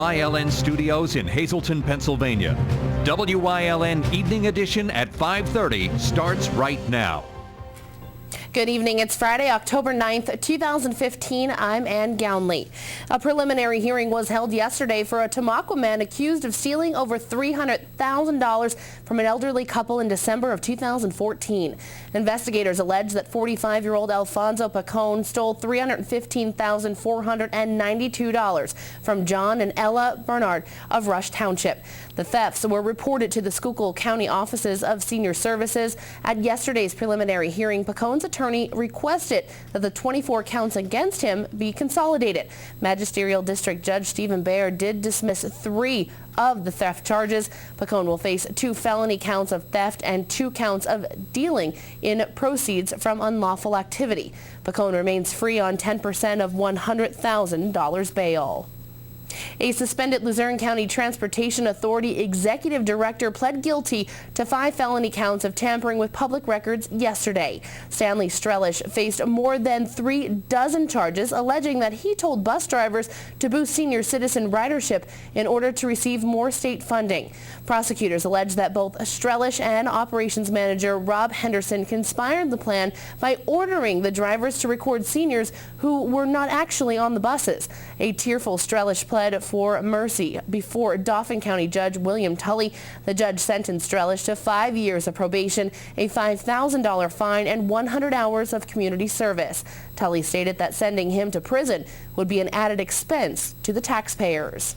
WYLN Studios in Hazleton, Pennsylvania. WYLN Evening Edition at 5:30 starts right now. Good evening. It's Friday, October 9th, 2015. I'm Ann Gownley. A preliminary hearing was held yesterday for a Tamaqua man accused of stealing over $300,000 from an elderly couple in December of 2014. Investigators allege that 45-year-old Alfonso Pacone stole $315,492 from John and Ella Bernard of Rush Township. The thefts were reported to the Schuylkill County Offices of Senior Services. At yesterday's preliminary hearing, Pacone's attorney requested that the 24 counts against him be consolidated. Magisterial District Judge Stephen Baer did dismiss 3 of the theft charges. Pacone will face 2 felony counts of theft and 2 counts of dealing in proceeds from unlawful activity. Pacone remains free on 10% of $100,000 bail. A suspended Luzerne County Transportation Authority executive director pled guilty to 5 felony counts of tampering with public records yesterday. Stanley Strelish faced more than 3 dozen charges alleging that he told bus drivers to boost senior citizen ridership in order to receive more state funding. Prosecutors allege that both Strelish and operations manager Rob Henderson conspired the plan by ordering the drivers to record seniors who were not actually on the buses. A tearful Strelish pled for mercy before Dauphin County Judge William Tully. The judge sentenced Strelish to 5 years of probation, a $5,000 fine, and 100 hours of community service. Tully stated that sending him to prison would be an added expense to the taxpayers.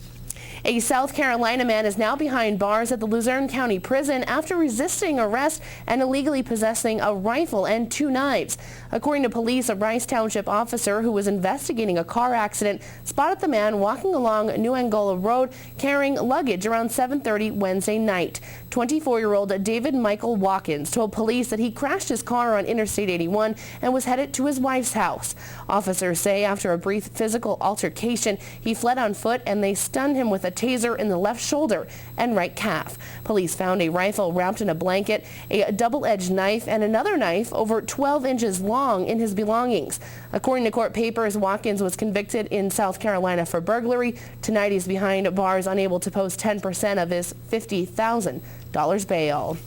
A South Carolina man is now behind bars at the Luzerne County Prison after resisting arrest and illegally possessing a rifle and 2 knives. According to police, a Rice Township officer who was investigating a car accident spotted the man walking along New Angola Road carrying luggage around 7:30 Wednesday night. 24-year-old David Michael Watkins told police that he crashed his car on Interstate 81 and was headed to his wife's house. Officers say after a brief physical altercation, he fled on foot and they stunned him with a taser in the left shoulder and right calf. Police found a rifle wrapped in a blanket, a double-edged knife, and another knife over 12 inches long in his belongings. According to court papers, Watkins was convicted in South Carolina for burglary. Tonight he's behind bars, unable to post 10% of his $50,000 bail.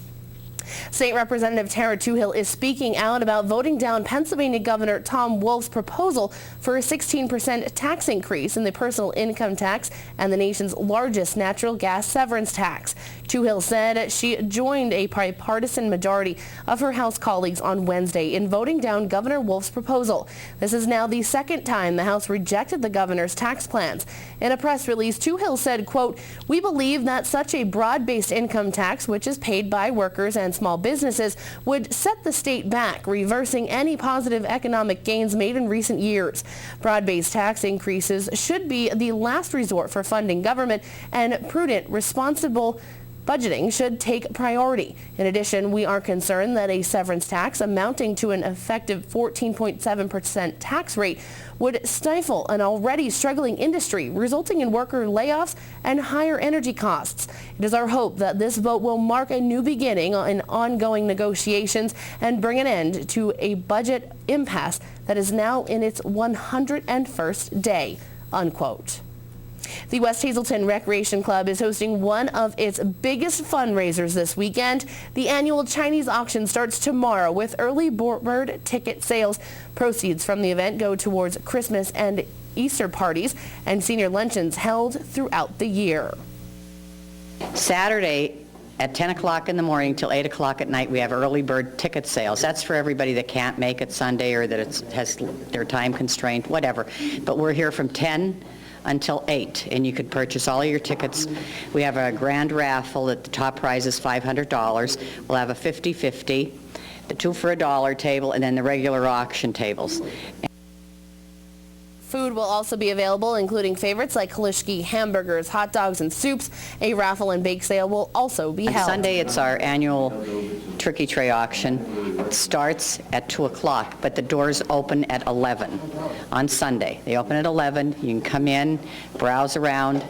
State Representative Tara Toohill is speaking out about voting down Pennsylvania Governor Tom Wolf's proposal for a 16% tax increase in the personal income tax and the nation's largest natural gas severance tax. Toohill said she joined a bipartisan majority of her House colleagues on Wednesday in voting down Governor Wolf's proposal. This is now the second time the House rejected the governor's tax plans. In a press release, Toohill said, quote, "We believe that such a broad-based income tax, which is paid by workers and small businesses, would set the state back, reversing any positive economic gains made in recent years. Broad-based tax increases should be the last resort for funding government, and prudent, responsible budgeting should take priority. In addition, we are concerned that a severance tax amounting to an effective 14.7% tax rate would stifle an already struggling industry, resulting in worker layoffs and higher energy costs. It is our hope that this vote will mark a new beginning in ongoing negotiations and bring an end to a budget impasse that is now in its 101st day," unquote. The West Hazleton Recreation Club is hosting one of its biggest fundraisers this weekend. The annual Chinese auction starts tomorrow with early bird ticket sales. Proceeds from the event go towards Christmas and Easter parties and senior luncheons held throughout the year. Saturday at 10 o'clock in the morning till 8 o'clock at night, we have early bird ticket sales. That's for everybody that can't make it Sunday or that has their time constraint, whatever. But we're here from 10 until 8, and you could purchase all your tickets. We have a grand raffle that the top prize is $500. We'll have a 50-50, the 2 for $1 table, and then the regular auction tables. Food will also be available, including favorites like Kalishki hamburgers, hot dogs, and soups. A raffle and bake sale will also be held. On Sunday, it's our annual turkey tray auction. It starts at 2 o'clock, but the doors open at 11 on Sunday. They open at 11. You can come in, browse around.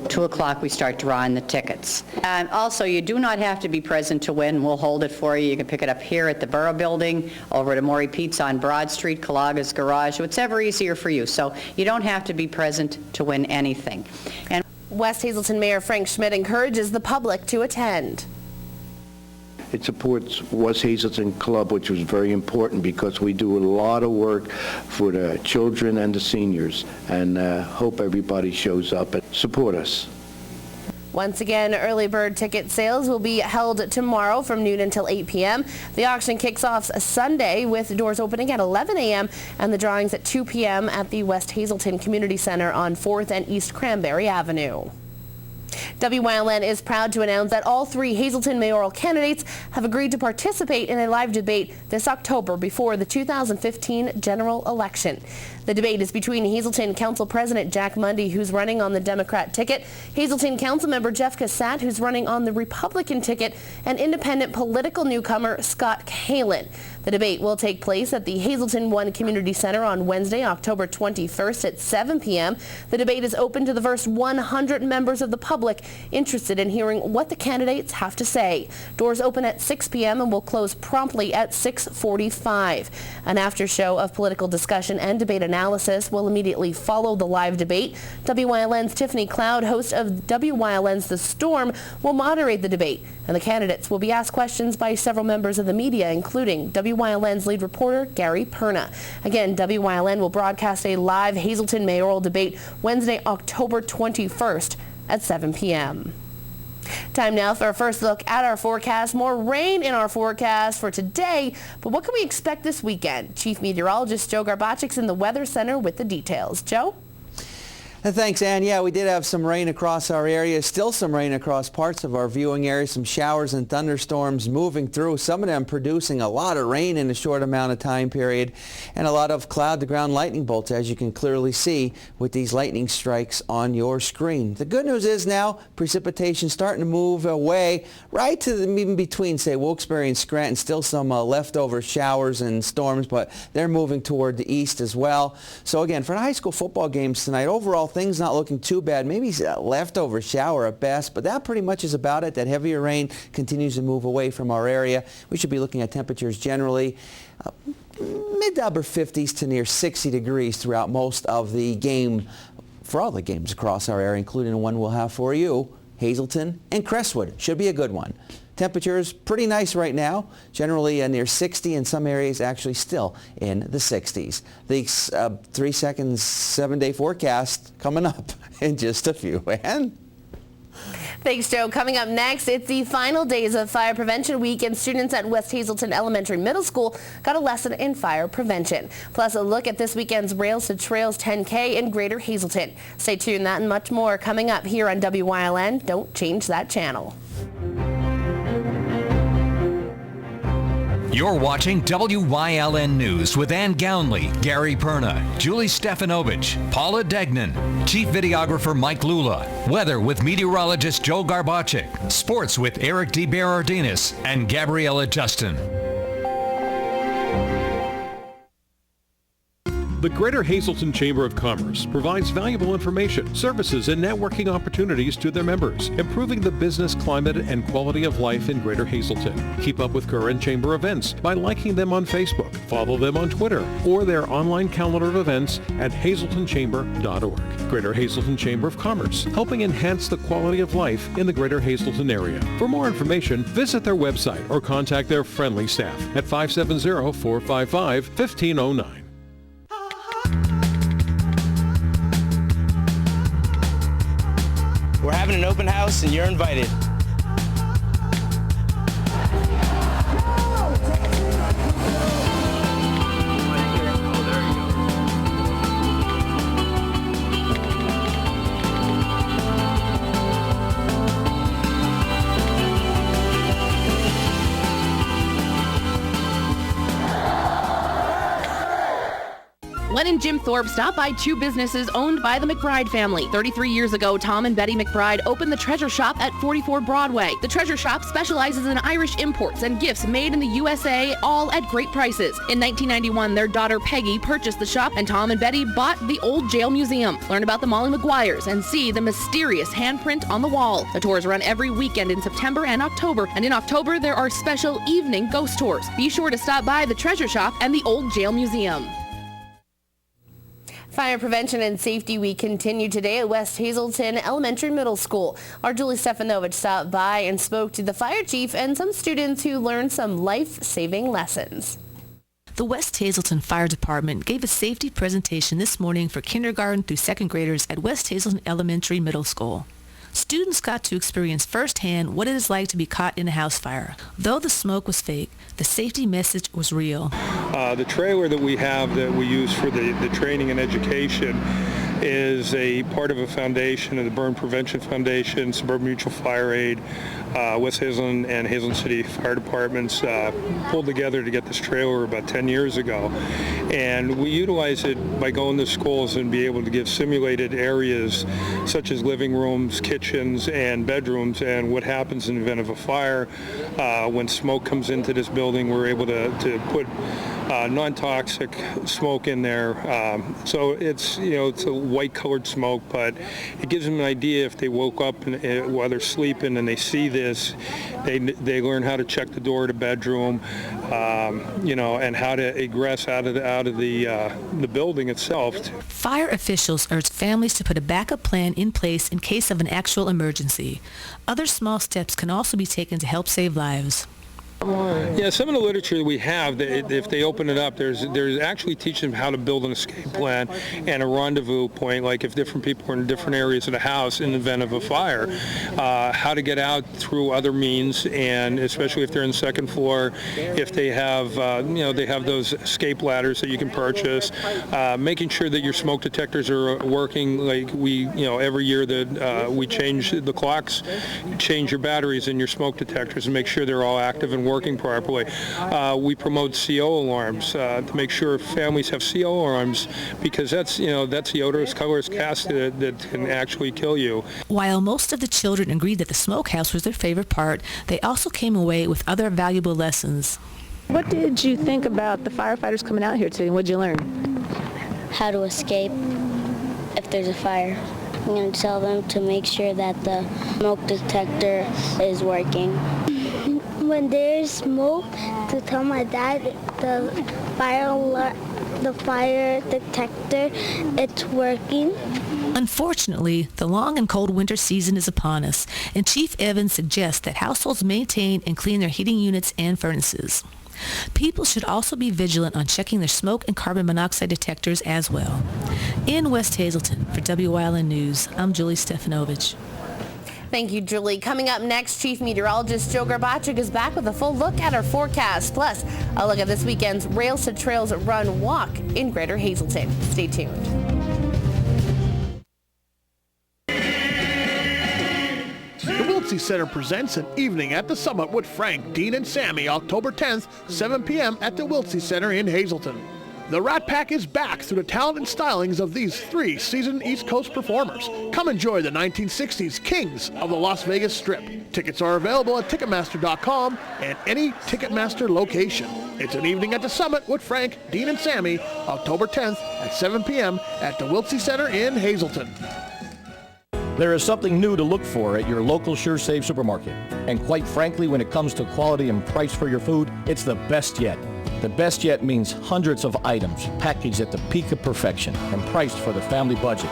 2 o'clock, we start drawing the tickets. And also, you do not have to be present to win. We'll hold it for you. You can pick it up here at the Borough Building, over to Maury Pizza on Broad Street, Calaga's Garage, whatever easier for you. So you don't have to be present to win anything. And West Hazelton Mayor Frank Schmidt encourages the public to attend. It supports West Hazelton Club, which was very important because we do a lot of work for the children and the seniors, and hope everybody shows up and support us. Once again, early bird ticket sales will be held tomorrow from noon until 8 p.m. The auction kicks off Sunday with doors opening at 11 a.m. and the drawings at 2 p.m. at the West Hazelton Community Center on 4th and East Cranberry Avenue. WYLN is proud to announce that all 3 Hazelton mayoral candidates have agreed to participate in a live debate this October before the 2015 general election. The debate is between Hazelton Council President Jack Mundy, who's running on the Democrat ticket, Hazelton Councilmember Jeff Cassat, who's running on the Republican ticket, and independent political newcomer Scott Kalin. The debate will take place at the Hazelton One Community Center on Wednesday, October 21st at 7 p.m. The debate is open to the first 100 members of the public interested in hearing what the candidates have to say. Doors open at 6 p.m. and will close promptly at 6:45. An after show of political discussion and debate analysis will immediately follow the live debate. WYLN's Tiffany Cloud, host of WYLN's The Storm, will moderate the debate, and the candidates will be asked questions by several members of the media, including WYLN's lead reporter, Gary Perna. Again, WYLN will broadcast a live Hazelton mayoral debate Wednesday, October 21st at 7 p.m. Time now for our first look at our forecast. More rain in our forecast for today, but what can we expect this weekend? Chief Meteorologist Joe Garbachik's in the Weather Center with the details. Joe? Thanks, Ann. Yeah, we did have some rain across our area. Still some rain across parts of our viewing area. Some showers and thunderstorms moving through. Some of them producing a lot of rain in a short amount of time period. And a lot of cloud-to-ground lightning bolts, as you can clearly see with these lightning strikes on your screen. The good news is now precipitation starting to move away right to the in between, say, Wilkes-Barre and Scranton. Still some leftover showers and storms, but they're moving toward the east as well. So again, for the high school football games tonight, overall things not looking too bad. Maybe a leftover shower at best, but that pretty much is about it. That heavier rain continues to move away from our area. We should be looking at temperatures generally mid to upper 50s to near 60 degrees throughout most of the game, for all the games across our area, including the one we'll have for you, Hazelton and Crestwood. Should be a good one. Temperatures pretty nice right now, generally near 60, in some areas actually still in the 60s. The 3 seconds, 7-day forecast coming up in just a few. And Thanks, Joe. Coming up next, it's the final days of Fire Prevention Week, and students at West Hazelton Elementary Middle School got a lesson in fire prevention. Plus, a look at this weekend's Rails to Trails 10K in Greater Hazelton. Stay tuned, that and much more coming up here on WYLN. Don't change that channel. You're watching WYLN News with Ann Gownley, Gary Perna, Julie Stefanovich, Paula Degnan, Chief Videographer Mike Lula, Weather with Meteorologist Joe Garbachik, Sports with Eric DeBerardinis and Gabriella Justin. The Greater Hazelton Chamber of Commerce provides valuable information, services, and networking opportunities to their members, improving the business climate and quality of life in Greater Hazelton. Keep up with current chamber events by liking them on Facebook, follow them on Twitter, or their online calendar of events at hazeltonchamber.org. Greater Hazelton Chamber of Commerce, helping enhance the quality of life in the Greater Hazelton area. For more information, visit their website or contact their friendly staff at 570-455-1509. We're having an open house and you're invited. Len and Jim Thorpe stopped by two businesses owned by the McBride family. 33 years ago, Tom and Betty McBride opened the Treasure Shop at 44 Broadway. The Treasure Shop specializes in Irish imports and gifts made in the USA, all at great prices. In 1991, their daughter Peggy purchased the shop, and Tom and Betty bought the Old Jail Museum. Learn about the Molly Maguires and see the mysterious handprint on the wall. The tours run every weekend in September and October, and in October there are special evening ghost tours. Be sure to stop by the Treasure Shop and the Old Jail Museum. Fire Prevention and Safety Week continued today at West Hazelton Elementary Middle School. Our Julie Stefanovich stopped by and spoke to the fire chief and some students who learned some life-saving lessons. The West Hazelton Fire Department gave a safety presentation this morning for kindergarten through second graders at West Hazelton Elementary Middle School. Students got to experience firsthand what it is like to be caught in a house fire. Though the smoke was fake, the safety message was real. The trailer that we have that we use for the training and education is a part of a foundation of the Burn Prevention Foundation, Suburban Mutual Fire Aid, West Hazelton and Hazelton City Fire Departments pulled together to get this trailer about 10 years ago. And we utilize it by going to schools and be able to give simulated areas such as living rooms, kitchens, and bedrooms, and what happens in the event of a fire. When smoke comes into this building, we're able to put non-toxic smoke in there. So it's a white-colored smoke, but it gives them an idea if they woke up while they're sleeping and they see this, they learn how to check the door to bedroom, and how to egress out of the building itself. Fire officials urge families to put a backup plan in place in case of an actual emergency. Other small steps can also be taken to help save lives. Yeah, some of the literature that we have, if they open it up, there's actually teaching them how to build an escape plan and a rendezvous point, like if different people are in different areas of the house in the event of a fire, how to get out through other means, and especially if they're in the second floor, if they have, they have those escape ladders that you can purchase, making sure that your smoke detectors are working. Like every year that we change the clocks, change your batteries in your smoke detectors and make sure they're all active and working properly. We promote CO alarms to make sure families have CO alarms, because that's the odorous, colorless gas that can actually kill you. While most of the children agreed that the smokehouse was their favorite part, they also came away with other valuable lessons. What did you think about the firefighters coming out here today? What did you learn? How to escape if there's a fire. I'm going to tell them to make sure that the smoke detector is working. When there's smoke, to tell my dad the fire detector, it's working. Unfortunately, the long and cold winter season is upon us, and Chief Evans suggests that households maintain and clean their heating units and furnaces. People should also be vigilant on checking their smoke and carbon monoxide detectors as well. In West Hazelton, for WYLN News, I'm Julie Stefanovich. Thank you, Julie. Coming up next, Chief Meteorologist Joe Garbacik is back with a full look at our forecast. Plus, a look at this weekend's Rails to Trails Run Walk in Greater Hazelton. Stay tuned. The Wiltsey Center presents an evening at the Summit with Frank, Dean, and Sammy, October 10th, 7 p.m. at the Wiltsey Center in Hazelton. The Rat Pack is back through the talent and stylings of these three seasoned East Coast performers. Come enjoy the 1960s kings of the Las Vegas Strip. Tickets are available at Ticketmaster.com and any Ticketmaster location. It's an evening at the Summit with Frank, Dean, and Sammy, October 10th at 7 p.m. at the Wiltsey Center in Hazelton. There is something new to look for at your local Sure Save supermarket. And quite frankly, when it comes to quality and price for your food, it's the best yet. The best yet means hundreds of items packaged at the peak of perfection and priced for the family budget.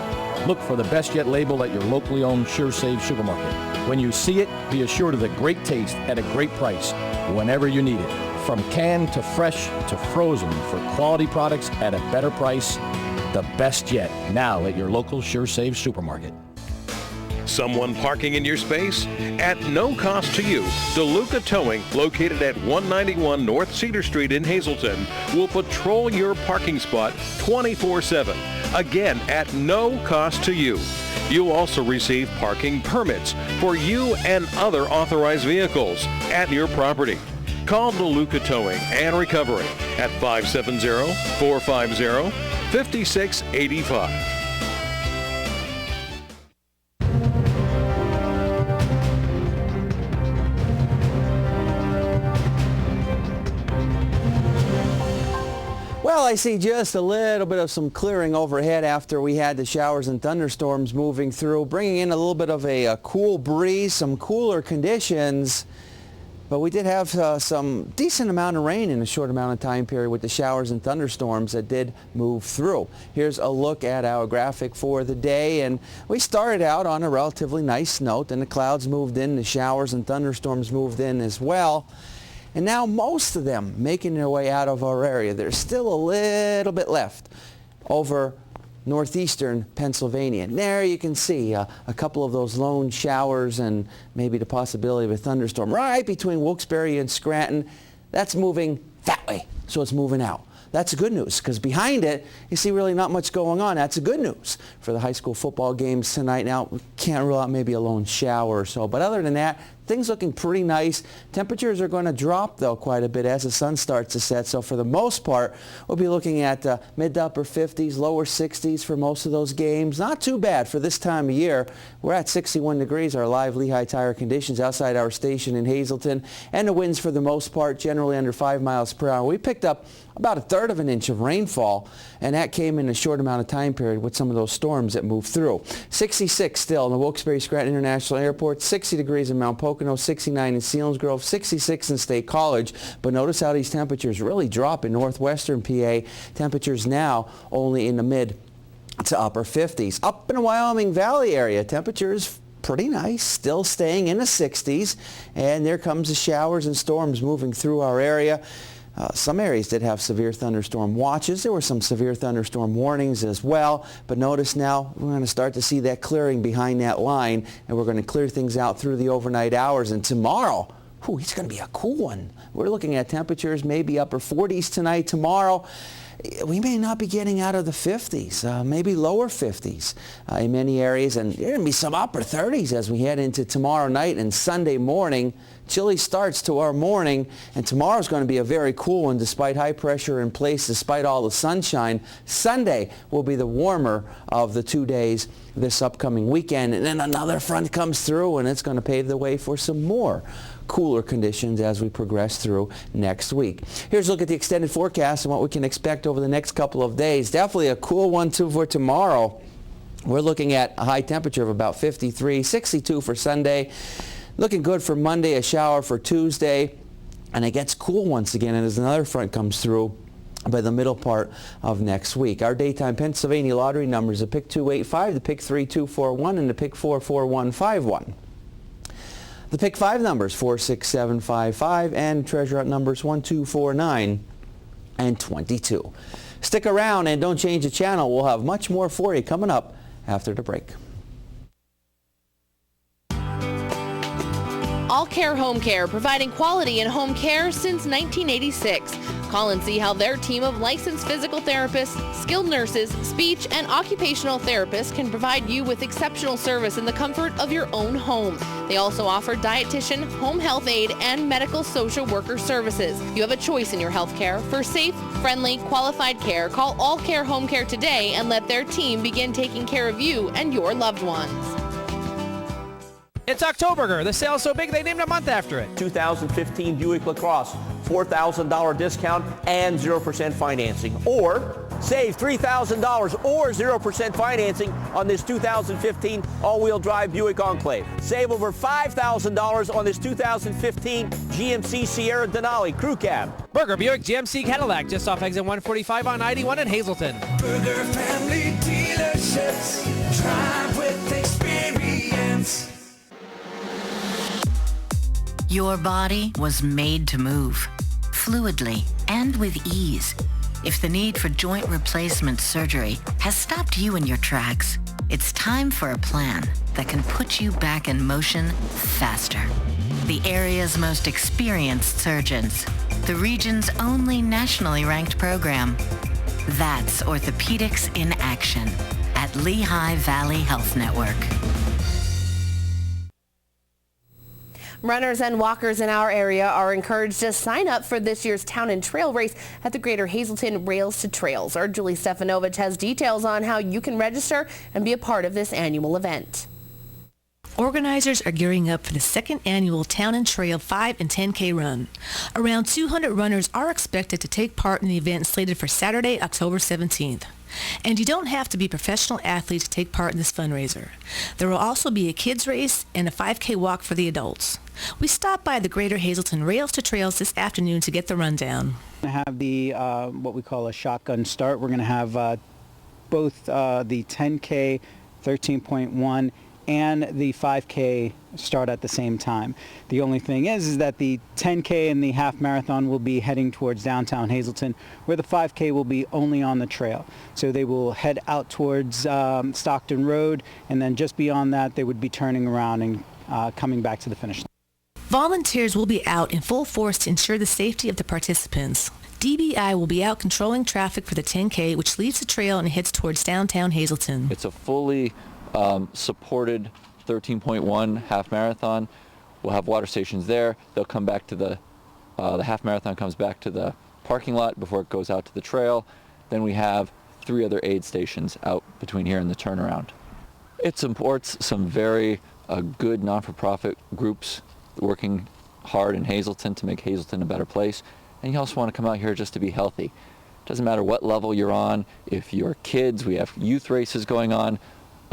Look for the best yet label at your locally owned Sure Save supermarket. When you see it, be assured of the great taste at a great price whenever you need it. From canned to fresh to frozen, for quality products at a better price, the best yet, now at your local Sure Save supermarket. Someone parking in your space? At no cost to you, DeLuca Towing, located at 191 North Cedar Street in Hazelton, will patrol your parking spot 24/7. Again, at no cost to you. You'll also receive parking permits for you and other authorized vehicles at your property. Call DeLuca Towing and Recovery at 570-450-5685. Well, I see just a little bit of some clearing overhead after we had the showers and thunderstorms moving through, bringing in a little bit of a cool breeze, some cooler conditions. But we did have some decent amount of rain in a short amount of time period with the showers and thunderstorms that did move through. Here's a look at our graphic for the day, and we started out on a relatively nice note, and the clouds moved in, the showers and thunderstorms moved in as well. And now most of them making their way out of our area. There's still a little bit left over northeastern Pennsylvania. And there you can see a couple of those lone showers and maybe the possibility of a thunderstorm right between Wilkes-Barre and Scranton. That's moving that way, so it's moving out. That's good news, because behind it, you see really not much going on. That's a good news for the high school football games tonight. Now, we can't rule out maybe a lone shower or so, but other than that, things looking pretty nice. Temperatures are going to drop, though, quite a bit as the sun starts to set. So for the most part, we'll be looking at mid to upper 50s, lower 60s for most of those games. Not too bad for this time of year. We're at 61 degrees, our live Lehigh tire conditions outside our station in Hazleton. And the winds, for the most part, generally under 5 miles per hour. We picked up about 1/3 of an inch of rainfall, and that came in a short amount of time period with some of those storms that moved through. 66 still in the Wilkes-Barre-Scranton International Airport, 60 degrees in Mount Pocono, 69 in Selinsgrove, 66 in State College. But notice how these temperatures really drop in northwestern PA. Temperatures now only in the mid to upper 50s. Up in the Wyoming Valley area, temperatures pretty nice, still staying in the 60s. And there comes the showers and storms moving through our area. Some areas did have severe thunderstorm watches. There were some severe thunderstorm warnings as well. But notice now we're going to start to see that clearing behind that line, and we're going to clear things out through the overnight hours. And tomorrow, it's going to be a cool one. We're looking at temperatures maybe upper 40s tonight. Tomorrow, we may not be getting out of the 50s, maybe lower 50s in many areas, and there are going to be some upper 30s as we head into tomorrow night and Sunday morning. Chilly starts to our morning, and tomorrow's going to be a very cool one despite high pressure in place, despite all the sunshine. Sunday will be the warmer of the 2 days this upcoming weekend, and then another front comes through, and it's going to pave the way for some more cooler conditions as we progress through next week. Here's a look at the extended forecast and what we can expect over the next couple of days. Definitely a cool one too for tomorrow. We're looking at a high temperature of about 53, 62 for Sunday. Looking good for Monday, a shower for Tuesday, and it gets cool once again, and as another front comes through by the middle part of next week. Our daytime Pennsylvania lottery numbers, the pick 285, the pick 3241, and the pick 44151. The pick 5 numbers, 46755, and treasure hunt numbers 1249 and 22. Stick around and don't change the channel. We'll have much more for you coming up after the break. All Care Home Care, providing quality in home care since 1986. Call and see how their team of licensed physical therapists, skilled nurses, speech, and occupational therapists can provide you with exceptional service in the comfort of your own home. They also offer dietitian, home health aide, and medical social worker services. You have a choice in your health care. For safe, friendly, qualified care, call All Care Home Care today and let their team begin taking care of you and your loved ones. It's Octoberger. The sale's so big they named a month after it. 2015 Buick LaCrosse, $4,000 discount and 0% financing. Or save $3,000 or 0% financing on this 2015 all-wheel drive Buick Enclave. Save over $5,000 on this 2015 GMC Sierra Denali Crew Cab. Burger Buick GMC Cadillac, just off exit 145 on 91 in Hazleton. Burger family dealerships, drive with experience. Your body was made to move, fluidly and with ease. If the need for joint replacement surgery has stopped you in your tracks, it's time for a plan that can put you back in motion faster. The area's most experienced surgeons, the region's only nationally ranked program. That's Orthopedics in Action at Lehigh Valley Health Network. Runners and walkers in our area are encouraged to sign up for this year's Town and Trail race at the Greater Hazleton Rails to Trails. Our Julie Stefanovich has details on how you can register and be a part of this annual event. Organizers are gearing up for the second annual Town and Trail 5 and 10K run. Around 200 runners are expected to take part in the event slated for Saturday, October 17th. And you don't have to be a professional athlete to take part in this fundraiser. There will also be a kids race and a 5K walk for the adults. We stopped by the Greater Hazleton Rails to Trails this afternoon to get the rundown. We're going to have the what we call a shotgun start. We're going to have both the 10K 13.1 and the 5K start at the same time. The only thing is that the 10K and the half marathon will be heading towards downtown Hazleton, where the 5K will be only on the trail. So they will head out towards Stockton Road, and then just beyond that they would be turning around and coming back to the finish line. Volunteers will be out in full force to ensure the safety of the participants. DBI will be out controlling traffic for the 10K, which leaves the trail and heads towards downtown Hazleton. It's a fully supported 13.1 half marathon. We'll have water stations there. They'll come back to the half marathon comes back to the parking lot before it goes out to the trail. Then we have 3 other aid stations out between here and the turnaround. It supports some very good non-for-profit groups working hard in Hazleton to make Hazleton a better place. And you also want to come out here just to be healthy. Doesn't matter what level you're on. If you're kids, we have youth races going on.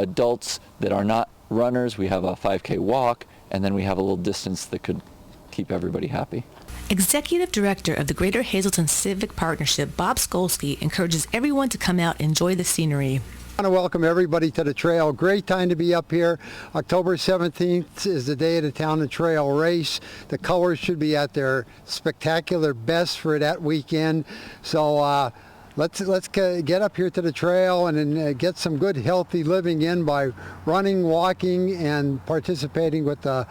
Adults that are not runners, we have a 5K walk, and then we have a little distance that could keep everybody happy. Executive Director of the Greater Hazleton Civic Partnership, Bob Skolsky, encourages everyone to come out and enjoy the scenery. I want to welcome everybody to the trail. Great time to be up here. October 17th is the day of the Town and Trail race. The colors should be at their spectacular best for that weekend. So let's get up here to the trail and get some good healthy living in by running, walking, and participating with the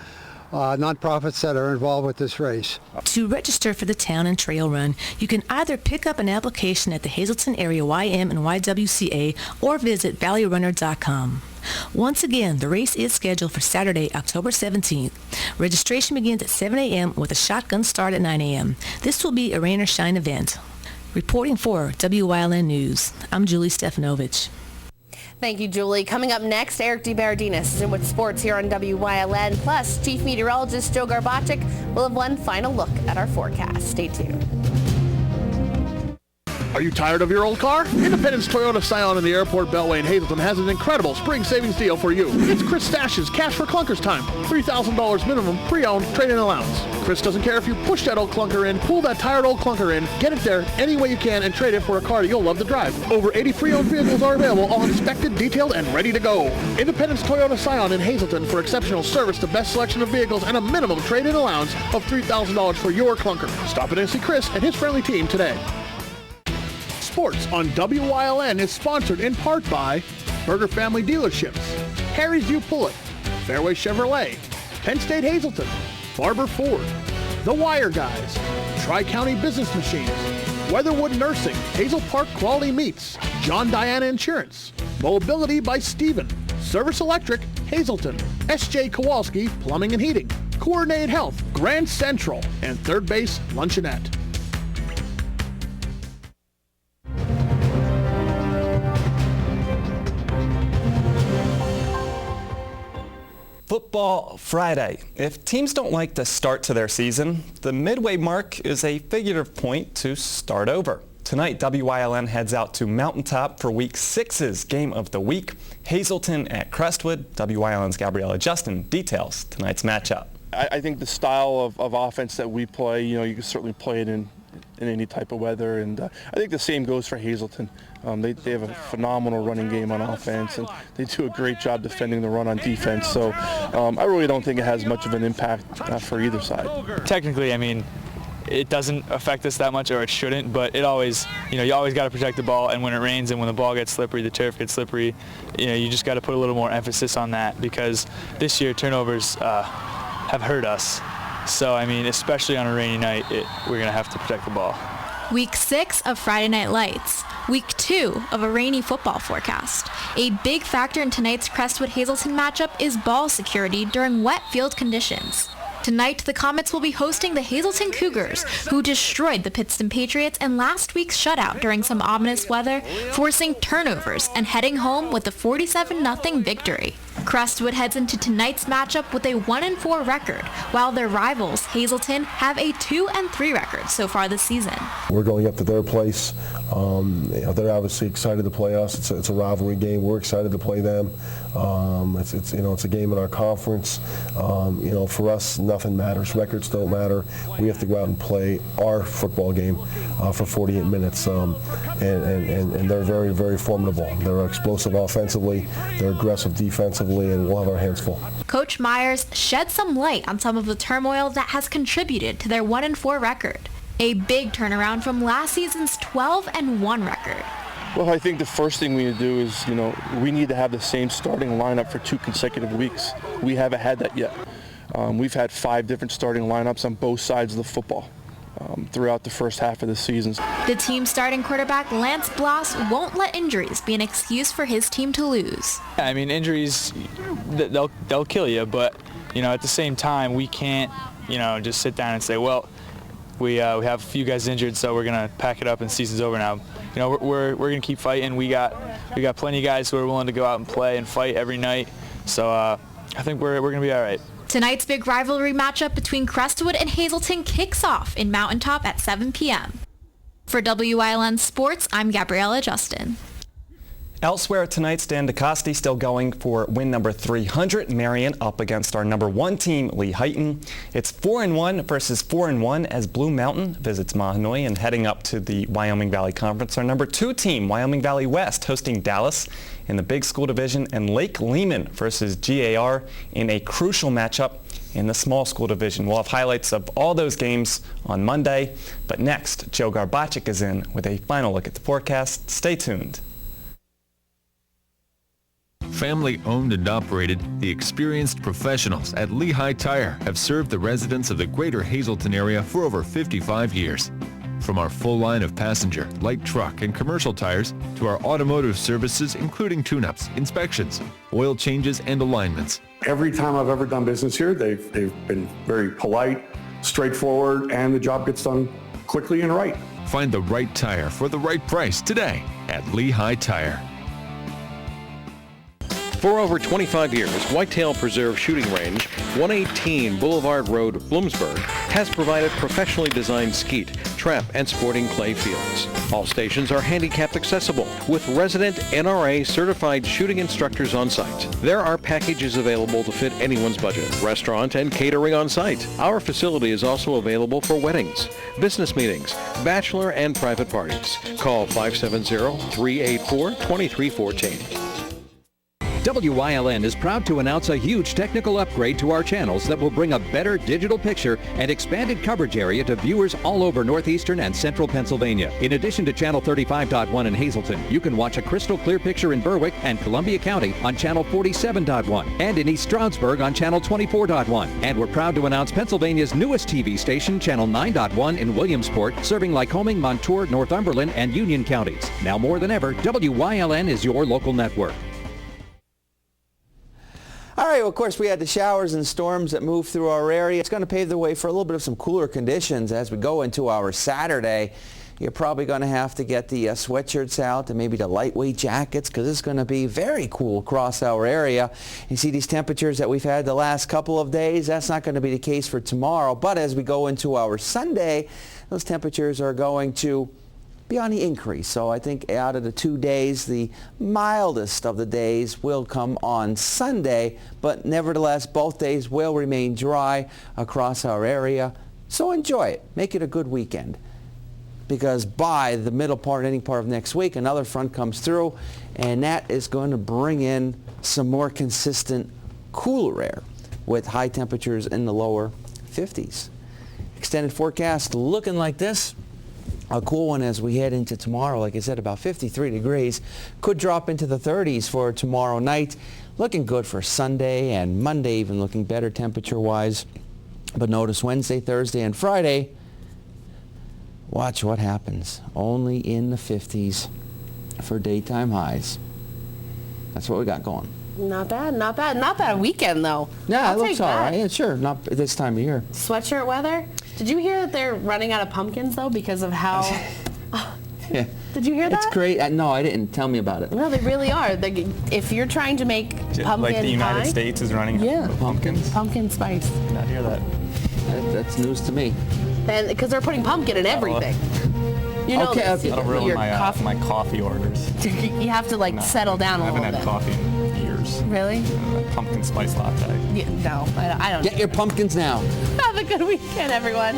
nonprofits that are involved with this race. To register for the Town and Trail Run, you can either pick up an application at the Hazleton Area YM and YWCA or visit valleyrunner.com. Once again, the race is scheduled for Saturday, October 17th. Registration begins at 7 a.m. with a shotgun start at 9 a.m. This will be a rain or shine event. Reporting for WYLN News, I'm Julie Stefanovich. Thank you, Julie. Coming up next, Eric DeBardinis is in with sports here on WYLN. Plus, Chief Meteorologist Joe Garbacik will have one final look at our forecast. Stay tuned. Are you tired of your old car? Independence Toyota Scion in the Airport Beltway in Hazleton has an incredible spring savings deal for you. It's Chris Stash's Cash for Clunkers time. $3,000 minimum pre-owned trade-in allowance. Chris doesn't care if you push that old clunker in, pull that tired old clunker in, get it there any way you can and trade it for a car you'll love to drive. Over 80 pre-owned vehicles are available, all inspected, detailed, and ready to go. Independence Toyota Scion in Hazleton for exceptional service, the best selection of vehicles, and a minimum trade-in allowance of $3,000 for your clunker. Stop in and see Chris and his friendly team today. Sports on WYLN is sponsored in part by Burger Family Dealerships, Harry's View Pullet, Fairway Chevrolet, Penn State Hazleton, Barber Ford, The Wire Guys, Tri-County Business Machines, Weatherwood Nursing, Hazel Park Quality Meats, John Diana Insurance, Mobility by Steven, Service Electric, Hazleton, S.J. Kowalski Plumbing and Heating, Coordinate Health, Grand Central, and Third Base Luncheonette. Football Friday. If teams don't like the start to their season, the midway mark is a figurative point to start over. Tonight, WYLN heads out to Mountaintop for Week 6's Game of the Week. Hazleton at Crestwood. WYLN's Gabriella Justin details tonight's matchup. I think the style of offense that we play, you can certainly play it in any type of weather, and I think the same goes for Hazleton. They have a phenomenal running game on offense, and they do a great job defending the run on defense. So I really don't think it has much of an impact for either side. Technically, I mean, it doesn't affect us that much, or it shouldn't, but it always, you always got to protect the ball, and when it rains and when the ball gets slippery, the turf gets slippery, you just got to put a little more emphasis on that, because this year turnovers have hurt us. So, I mean, especially on a rainy night, we're going to have to protect the ball. Week 6 of Friday Night Lights. Week 2 of a rainy football forecast. A big factor in tonight's Crestwood-Hazleton matchup is ball security during wet field conditions. Tonight, the Comets will be hosting the Hazleton Cougars, who destroyed the Pittston Patriots in last week's shutout during some ominous weather, forcing turnovers and heading home with a 47-0 victory. Crestwood heads into tonight's matchup with a 1-4 record, while their rivals, Hazleton, have a 2-3 record so far this season. We're going up to their place. They're obviously excited to play us. It's a rivalry game. We're excited to play them. It's a game in our conference. For us, nothing matters. Records don't matter. We have to go out and play our football game for 48 minutes. And they're very, very formidable. They're explosive offensively. They're aggressive defensively, and we'll have our hands full. Coach Myers shed some light on some of the turmoil that has contributed to their 1-4 record. A big turnaround from last season's 12-1 record. Well, I think the first thing we need to do is, we need to have the same starting lineup for 2 consecutive weeks. We haven't had that yet. We've had 5 different starting lineups on both sides of the football throughout the first half of the season. The team's starting quarterback, Lance Bloss, won't let injuries be an excuse for his team to lose. I mean, injuries, they'll kill you, but, at the same time, we can't, just sit down and say, well, we have a few guys injured, so we're going to pack it up and season's over now. We're going to keep fighting. We got plenty of guys who are willing to go out and play and fight every night. So I think we're going to be all right. Tonight's big rivalry matchup between Crestwood and Hazleton kicks off in Mountaintop at 7 p.m. For WILN Sports, I'm Gabriella Justin. Elsewhere tonight, Stan DeCoste still going for win number 300. Marion up against our number 1 team, Lehighton. It's 4-1 versus 4-1 as Blue Mountain visits Mahanoy, and heading up to the Wyoming Valley Conference, our number 2 team, Wyoming Valley West, hosting Dallas in the Big School Division, and Lake Lehman versus GAR in a crucial matchup in the Small School Division. We'll have highlights of all those games on Monday, but next, Joe Garbachik is in with a final look at the forecast. Stay tuned. Family owned and operated, the experienced professionals at Lehigh Tire have served the residents of the greater Hazleton area for over 55 years. From our full line of passenger, light truck, and commercial tires to our automotive services, including tune-ups, inspections, oil changes, and alignments. Every time I've ever done business here, they've been very polite, straightforward, and the job gets done quickly and right. Find the right tire for the right price today at Lehigh Tire. For over 25 years, Whitetail Preserve Shooting Range, 118 Boulevard Road, Bloomsburg, has provided professionally designed skeet, trap, and sporting clay fields. All stations are handicap accessible with resident NRA certified shooting instructors on site. There are packages available to fit anyone's budget, restaurant and catering on site. Our facility is also available for weddings, business meetings, bachelor and private parties. Call 570-384-2314. WILN is proud to announce a huge technical upgrade to our channels that will bring a better digital picture and expanded coverage area to viewers all over northeastern and central Pennsylvania. In addition to Channel 35.1 in Hazleton, you can watch a crystal clear picture in Berwick and Columbia County on Channel 47.1 and in East Stroudsburg on Channel 24.1. And we're proud to announce Pennsylvania's newest TV station, Channel 9.1 in Williamsport, serving Lycoming, Montour, Northumberland, and Union counties. Now more than ever, WILN is your local network. All right, well, of course, we had the showers and storms that moved through our area. It's going to pave the way for a little bit of some cooler conditions as we go into our Saturday. You're probably going to have to get the sweatshirts out and maybe the lightweight jackets because it's going to be very cool across our area. You see these temperatures that we've had the last couple of days. That's not going to be the case for tomorrow. But as we go into our Sunday, those temperatures are going to be on the increase. So I think out of the 2 days, the mildest of the days will come on Sunday, but nevertheless, both days will remain dry across our area. So enjoy it. Make it a good weekend. Because by the middle part, ending part of next week, another front comes through, and that is going to bring in some more consistent cooler air with high temperatures in the lower 50s. Extended forecast looking like this. A cool one as we head into tomorrow. Like I said, about 53 degrees. Could drop into the 30s for tomorrow night. Looking good for Sunday and Monday, even looking better temperature-wise. But notice Wednesday, Thursday, and Friday, watch what happens. Only in the 50s for daytime highs. That's what we got going. Not bad, not bad. Not bad weekend, though. Yeah, I'll it looks take all that. right. Yeah, sure. Not this time of year. Sweatshirt weather. Did you hear that they're running out of pumpkins, though, because of how... Yeah. Did you hear that? It's great. No, I didn't. Tell me about it. No, they really are. If you're trying to make pumpkin like the United pie, States is running pumpkins. Pumpkin spice. Did not hear that. That's news to me. And because they're putting pumpkin in everything. You know, That'll ruin your my coffee orders. You have to settle down a little bit. I haven't had coffee in years. Really? Pumpkin spice latte. Yeah, no, I don't. Get your pumpkins now. Have a good weekend, everyone.